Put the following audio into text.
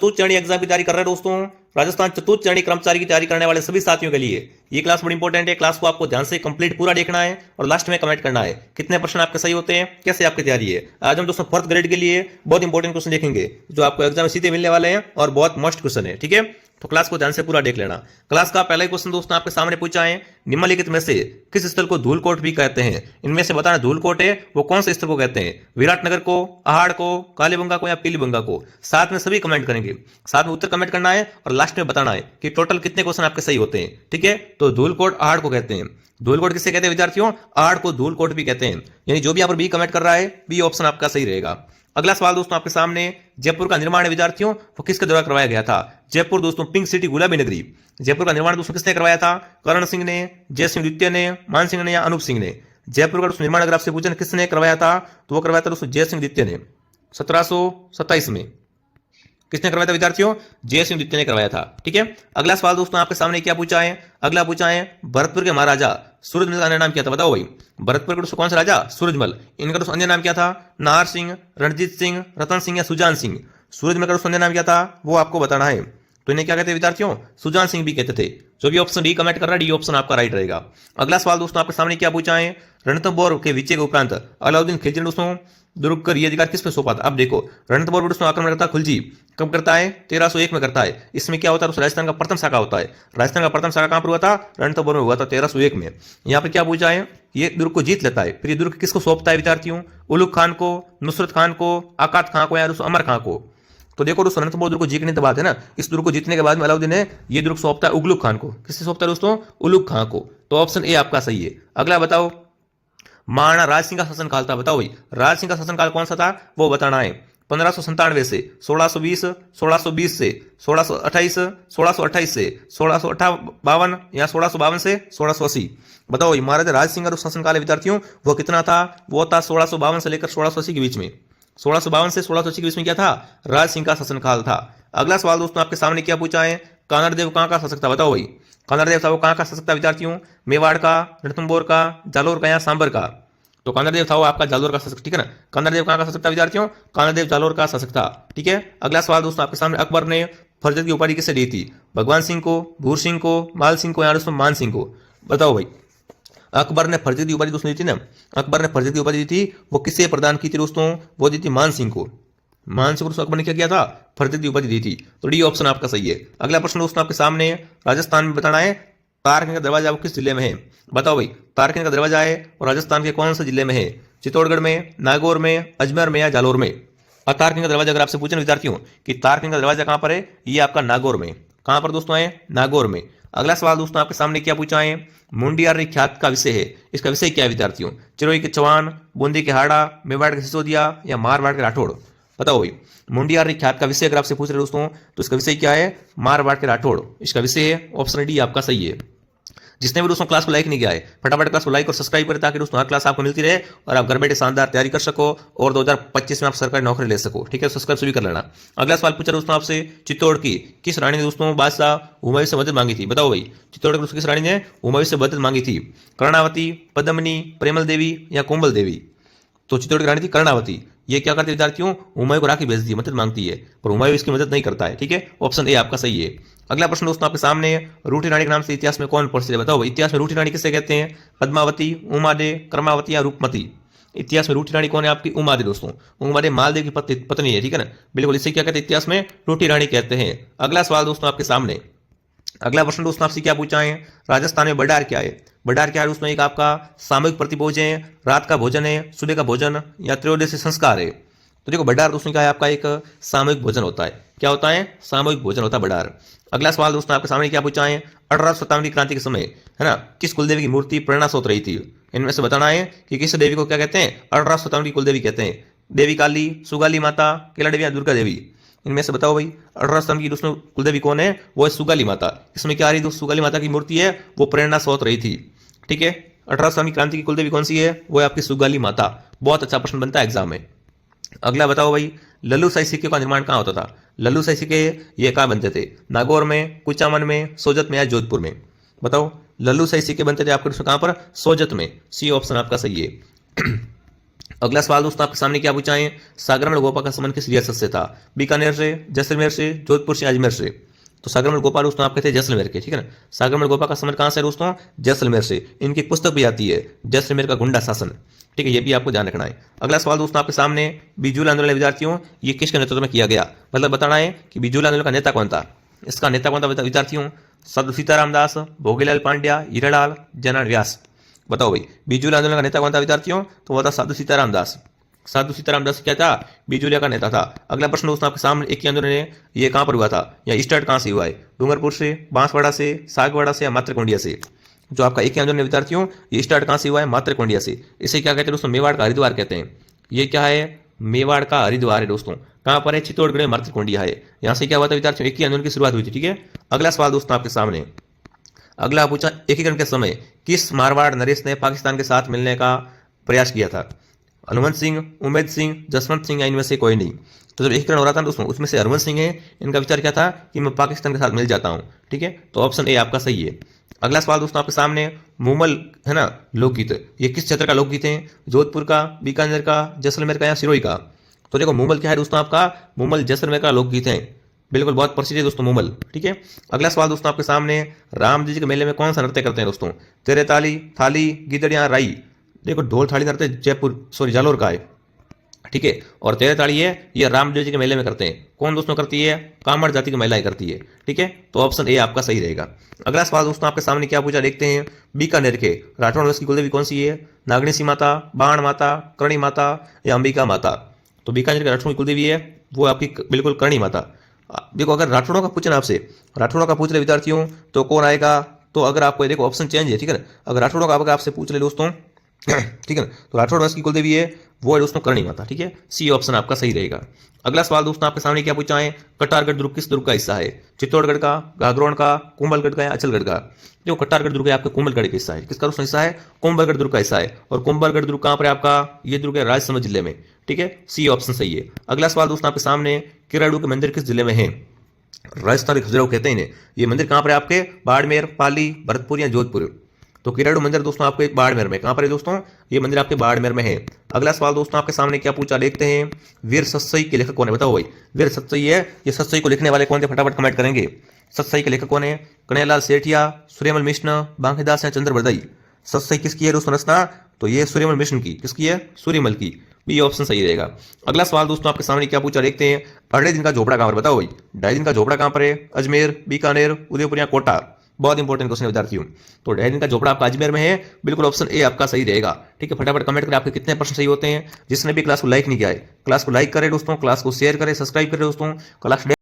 चतुर्थ श्रेणी एग्जाम की तैयारी कर रहे हैं दोस्तों, राजस्थान चतुर्थ श्रेणी कर्मचारी की तैयारी करने वाले सभी साथियों के लिए ये क्लास बड़ी इंपॉर्टेंट है। क्लास को आपको ध्यान से कंप्लीट पूरा देखना है और लास्ट में कमेंट करना है कितने प्रश्न आपके सही होते हैं, कैसे आपकी तैयारी है। आज हम दोस्तों फोर्थ ग्रेड के लिए बहुत इंपॉर्टेंट क्वेश्चन देखेंगे जो आपको एग्जाम में सीधे मिलने वाले हैं और बहुत मस्ट क्वेश्चन है। ठीक है, तो क्लास को ध्यान से पूरा देख लेना। क्लास का पहला क्वेश्चन दोस्तों आपके सामने पूछा है, निम्नलिखित में से किस स्थल को धूलकोट भी कहते हैं? इनमें से बताना धूलकोट है वो कौन से स्थल को कहते हैं? विराटनगर को, अहाड़ को, कालीबंगा को या पीलीबंगा को? साथ में सभी कमेंट करेंगे, साथ में उत्तर कमेंट करना है और लास्ट में बताना है कि टोटल कितने क्वेश्चन आपके सही होते हैं। ठीक है, तो धूलकोट अहाड़ को कहते हैं। धूलकोट किसे कहते हैं विद्यार्थियों? अहाड़ को धूलकोट भी कहते हैं। यानी जो भी यहाँ पर बी कमेंट कर रहा है बी ऑप्शन आपका सही रहेगा। अगला सवाल दोस्तों आपके सामने, जयपुर का निर्माण विद्यार्थियों वो किसके द्वारा करवाया गया था? जयपुर दोस्तों पिंक सिटी गुलाबी नगरी। जयपुर का निर्माण दोस्तों किसने करवाया था? करण सिंह ने, जय सिंह द्वितीय ने, मान सिंह ने या अनूप सिंह ने? जयपुर का निर्माण अगर आपसे पूछे किसने करवाया था तो वो करवाया था दोस्तों जय सिंह द्वितीय ने 1727 में। किसने करवाया था विद्यार्थियों? जय सिंह द्वितीय ने करवाया था। ठीक है, अगला सवाल दोस्तों आपके सामने क्या पूछा है? अगला पूछा है, भरतपुर के महाराजा सूरजमल का अन्य नाम क्या था? बताओ भाई, भरतपुर के कौन सा राजा? सूरजमल। इनका दोस्तों अन्य नाम क्या था? नाहर सिंह, रणजीत सिंह, रतन सिंह या सुजान सिंह? सूरजमल का दोस्तों अन्य नाम क्या था वो आपको बताना है। तो इन्हें क्या कहते हैं विद्यार्थियों? सुजान सिंह भी कहते थे। जो भी ऑप्शन डी कमेंट कर रहा है डी ऑप्शन आपका राइट रहेगा। अगला सवाल दोस्तों आपके सामने क्या पूछा है? रणथंभौर के विजय के उपरांत अलाउद्दीन खिलजी ने दोस्तों दुर्ग का ये अधिकार किस पे सौंपा था? अब देखो, रणथंभौर पर दोस्तों आक्रमण करता खिलजी कब करता है? 1301 में करता है। इसमें क्या होता है? राजस्थान का प्रथम शाखा होता है। राजस्थान का प्रथम शाखा कहां पर हुआ था? रणथंभौर में हुआ था 1301 में। यहाँ पे क्या पूछा है? ये दुर्ग को जीत लेता है, फिर ये दुर्ग किसको सौंपता है विद्यार्थियों? उलुग खान को, नुसरत खान को, आकात खान को या अमर खान को? तो देखो दोस्तों, रणथंभौर दुर्ग को जीतने के बाद है ना, इस दुर्ग को जीतने के बाद में अलाउद्दीन ने ये दुर्ग सौंपता है उगलुग खान को। किससे सौंपता है दोस्तों? उलुग खान को। तो ऑप्शन ए आपका सही है। अगला बताओ, महाराणा राज सिंह का शासनकाल था। बताओ भाई, राज सिंह का शासनकाल कौन सा था वो बताना है। 1597 से 1620, 1620 से 1628, 1628 से 1652 या 1652 से 1680? बताओ भाई, महाराजा राज सिंह का शासनकाल विद्यार्थियों वो कितना था? वो था 1652 से लेकर 1680 के बीच में। 1652 से 1680 के बीच में क्या था? राज सिंह का शासनकाल था। अगला सवाल दोस्तों आपके सामने क्या पूछा है? कानड़देव कहाँ का शासक था? बताओ भाई, कानड़देव था वो कहाँ का शासक था विद्यार्थियों? मेवाड़ का, रणथंभौर का, जालोर का या सांबर का? तो कानड़देव था वो आपका जालोर का शासक। ठीक है ना, कानड़देव कहाँ का शासक था विद्यार्थियों? कानड़देव जालोर का शासक था। ठीक है, अगला सवाल दोस्तों आपके सामने, अकबर ने फरजत की उपाधि किसे दी थी? भगवान सिंह को, भूर सिंह को, माल सिंह को या दोस्तों मान सिंह को? बताओ भाई, अकबर ने फरजत की उपाधि दोस्तों दी थी ना, अकबर ने फरजत की उपाधि दी थी वो किससे प्रदान की थी दोस्तों? वो दी थी मान सिंह को। मान सिंह को अकबर ने क्या किया था? फरजत की उपाधि दी थी। तो डी ऑप्शन आपका सही है। अगला प्रश्न दोस्तों आपके सामने, राजस्थान में बताना है तारकन का दरवाजा वो किस जिले में है? बताओ भाई, तारकन का दरवाजा है और राजस्थान के कौन से जिले में है? चित्तौड़गढ़ में, नागौर में, अजमेर में या जालोर में? और तारकन का दरवाजा अगर आपसे पूछे विद्यार्थियों कि तारकन का दरवाजा कहां पर है, ये आपका नागौर में। कहां पर दोस्तों है? नागौर में। अगला सवाल दोस्तों आपके सामने क्या पूछा है? मुंडियारी ख्यात का विषय है, इसका विषय क्या है विद्यार्थियों? चिरोई के चौहान, बूंदी के हाड़ा, मेवाड़ के सिसोदिया या मारवाड़ के राठौड़? बताओ भाई, मुंडियारी ख्यात का विषय अगर आपसे पूछ रहे दोस्तों तो इसका विषय क्या है? मारवाड़ के राठौड़ इसका विषय है। ऑप्शन डी आपका सही है। जिसने भी दोस्तों क्लास को लाइक नहीं किया है फटाफट क्लास को लाइक और सब्सक्राइब करें ताकि दोस्तों हर क्लास आपको मिलती रहे और आप घर बैठे शानदार तैयारी कर सको और 2025 में आप सरकारी नौकरी ले सको। ठीक है, सब्सक्राइब भी कर लेना। अगला सवाल पूछा दोस्तों आपसे, चित्तौड़ की किस रानी ने दोस्तों बादशाह हुमायूं से मदद मांगी थी? बताओ भाई, चित्तौड़ की किस रानी ने हुमायूं से मदद मांगी थी? कर्णावती, पद्मनी, प्रेमल देवी या कोमल देवी? तो चित्तौड़ की रानी थी कर्णावती। ये क्या करती है विद्यार्थियों? हुमायूं को राखी भेजती है, मदद मांगती है, पर हुमायूं इसकी मदद नहीं करता है। ठीक है, ऑप्शन ए आपका सही है। अगला प्रश्न दोस्तों आपके सामने, रूठी रानी के नाम से इतिहास में कौन प्रसिद्ध है? बताओ इतिहास में रूठी रानी किसे कहते हैं? पद्मावती, उमादे, कर्मावती या रूपमती? इतिहास में रूठी रानी कौन है आपकी? उमादे दोस्तों। उमादे मालदेव की पत्नी है। ठीक है ना, बिल्कुल, इसे क्या कहते हैं इतिहास में? रूठी रानी कहते हैं। अगला सवाल दोस्तों आपके सामने, अगला प्रश्न दोस्तों आपसे क्या पूछा है? राजस्थान में बडार क्या है? बडार क्या है दोस्तों? एक आपका सामूहिक प्रतिभोज है, रात का भोजन है, सुबह का भोजन या त्रयोदशी संस्कार है? तो देखो, बडार दोस्तों क्या है आपका? एक सामूहिक भोजन होता है। क्या होता है? सामूहिक भोजन होता है बडार। अगला सवाल दोस्तों आपके सामने क्या पूछा है? 18 शताब्दी क्रांति के समय है ना किस कुलदेवी की मूर्ति प्रेरणा स्रोत रही थी? इनमें से बताना है कि किस देवी को क्या कहते हैं? 18 शताब्दी कुलदेवी कहते हैं। देवी काली, सुगाली माता, केला देवी या दुर्गा देवी? इनमें से बताओ भाई, 18 स्तंभ की दोस्तों कुलदेवी कौन है? वो है सुगाली माता। इसमें क्या आ रही दोस्तों? सुगाली माता की मूर्ति है वो प्रेरणा स्रोत रही थी। ठीक है, 18 स्तंभ की क्रांति की कुलदेवी कौन सी है? वो है आपकी सुगाली माता। बहुत अच्छा प्रश्न बनता है एग्जाम में। अगला बताओ भाई, लल्लू शाही सिक्के का निर्माण कहाँ होता था? लल्लू शाही सिक्के ये कहाँ बनते थे? नागौर में, कुचामन में, सोजत में या जोधपुर में? बताओ, लल्लू शाही सिक्के बनते थे आपके कहाँ पर? सोजत में। सी ऑप्शन आपका सही है। अगला सवाल दोस्तों आपके सामने क्या पूछा है, सागरमल गोपा का संबंध किस रियासत से था? बीकानेर से, जैसलमेर से, जोधपुर से, अजमेर से। तो सागरमल गोपा दोस्तों आपके थे जैसलमेर के, ठीक है ना। सागरमल गोपा का संबंध कहां से है दोस्तों? जैसलमेर से। इनकी पुस्तक भी आती है जैसलमेर का गुंडा शासन, ठीक है, ये भी आपको ध्यान रखना है। अगला सवाल दोस्तों आपके सामने, बिजूल आंदोलन विद्यार्थियों ये किसके नेतृत्व में किया गया? मतलब बताना है कि बिजूल आंदोलन का नेता कौन था। इसका नेता कौन था विद्यार्थियों? साधु सीताराम दास, भोगीलाल पांड्या, हीरालाल, जयनारायण व्यास। बताओ भाई, बिजूल आंदोलन का नेता कौन था विद्यार्थियों? तो वो था साधु सीताराम दास। साधु सीताराम दास क्या था? बिजूलिया का नेता था। अगला प्रश्न दोस्तों आपके सामने, एक ही आंदोलन है, ये कहां पर हुआ था या स्टार्ट कहां से हुआ है? डूंगरपुर से, बांसवाड़ा से, सागवाड़ा से या मात्रकोंडिया से? जो आपका एक ही आंदोलन है विद्यार्थियों, ये स्टार्ट कहां से हुआ है? मात्रकोंडिया से। इसे क्या कहते हैं दोस्तों? मेवाड़ का हरिद्वार कहते हैं। ये क्या है? मेवाड़ का हरिद्वार है दोस्तों। कहां पर है? चित्तौड़गढ़ में मात्रकोंडिया है। यहां से क्या हुआ था विद्यार्थियों? एक ही आंदोलन की शुरुआत हुई थी, ठीक है। अगला सवाल दोस्तों आपके सामने, अगला पूछा, एकीकरण के समय किस मारवाड़ नरेश ने पाकिस्तान के साथ मिलने का प्रयास किया था? हनुमंत सिंह, उमेद सिंह, जसवंत सिंह या इनमें से कोई नहीं। तो जब एकीकरण हो रहा था दोस्तों, उसमें से हरवंत सिंह है, इनका विचार क्या था कि मैं पाकिस्तान के साथ मिल जाता हूं, ठीक है। तो ऑप्शन ए आपका सही है। अगला सवाल दोस्तों आपके सामने, मूमल है ना लोकगीत, ये किस क्षेत्र का लोकगीत है? जोधपुर का, बीकानेर का, जैसलमेर का या सिरोही का? तो देखो मूमल क्या है दोस्तों आपका? मूमल जैसलमेर का लोकगीत है, बिल्कुल बहुत प्रसिद्ध है दोस्तों मूमल, ठीक है। अगला सवाल दोस्तों आपके सामने, राम जी के मेले में कौन सा नृत्य करते हैं दोस्तों? तेरे ताली, थाली, गिदड़ या राई? देखो ढोल थाली नृत्य जालोर का है, ठीक है। और तेरे ताली है ये रामदेव जी के मेले में करते हैं। कौन दोस्तों करती है? कामड़ जाति की महिलाएं करती है, ठीक है। तो ऑप्शन ए आपका सही रहेगा। अगला सवाल दोस्तों आपके सामने क्या पूछा देखते हैं, बीकानेर के राठौड़ वंश की कुलदेवी कौन सी है? नागणसी माता, बाण माता, करणी माता या अंबिका माता? तो बीकानेर के राठौड़ की कुलदेवी है वो आपकी बिल्कुल करणी माता। देखो अगर राठौड़ों का पूछना आपसे, राठौड़ों का पूछ रहे विद्यार्थियों तो कौन आएगा? तो अगर आपको देखो ऑप्शन चेंज है, ठीक है ना। अगर राठौड़ों का आपसे पूछ ले दोस्तों ठीक है ना, तो राठौड़ वंश की कुलदेवी है वो है दोस्तों करणी माता, ठीक है। सी ऑप्शन आपका सही रहेगा। अगला सवाल दोस्तों आपके सामने क्या पूछा है, कटारगढ़ दुर्ग किस दुर्ग का हिस्सा है? चित्तौड़गढ़ का, गागरोन का, कुंभलगढ़ का या अचलगढ़ का? जो कटारगढ़ दुर्ग है आपके कुंभलगढ़ का हिस्सा है। किसका दोस्तों हिस्सा है? कुंभलगढ़ दुर्ग का हिस्सा है। और कुंभलगढ़ दुर्ग कहां पर है आपका? ये दुर्ग है राजसमंद जिले में, ठीक है। सी ऑप्शन सही है। अगला सवाल दोस्तों आपके सामने, किराड़ू के मंदिर किस जिले में है? राजस्थान के खजुराहो कहते हैं इन्हें। ये मंदिर कहां पर है आपके? बाड़मेर, पाली, भरतपुर या जोधपुर? तो किराड़ू मंदिर दोस्तों आपको एक बाड़मेर में, कहां पर है दोस्तों? ये मंदिर आपके बाड़मेर में है। अगला सवाल दोस्तों आपके सामने क्या पूछा देखते हैं, वीर सतसई के लेखक कौन है? बताओ भाई, वीर सतसई है, ये सतसई को लिखने वाले कौन थे? फटाफट कमेंट करेंगे। सतसई के लेखक कौन है? कन्हैयालाल सेठिया, सूर्यमल मिश्र, बांकेदास या चंद्रबरदाई? सतसई किसकी है दोस्तों रचना? तो ये सूर्यमल मिश्र की। किसकी है? सूर्यमल की। ये ऑप्शन सही रहेगा। अगला सवाल दोस्तों आपके सामने क्या पूछा देखते हैं, अढ़ाई दिन का झोपड़ा कहां पर? बताओ भाई, ढाई दिन का झोपड़ा कहां पर है? अजमेर, बीकानेर, उदयपुर या कोटा? बहुत इंपॉर्टेंट क्वेश्चन है विद्यार्थियों। तो ढाई दिन का झोपड़ा आपका अजमेर में है, बिल्कुल ऑप्शन ए आपका सही रहेगा, ठीक है। फटाफट कमेंट करें आपके कितने प्रश्न सही होते हैं। जिसने भी क्लास को लाइक नहीं किया है, क्लास को लाइक करें दोस्तों, क्लास को शेयर करें, सब्सक्राइब करें दोस्तों। क्लास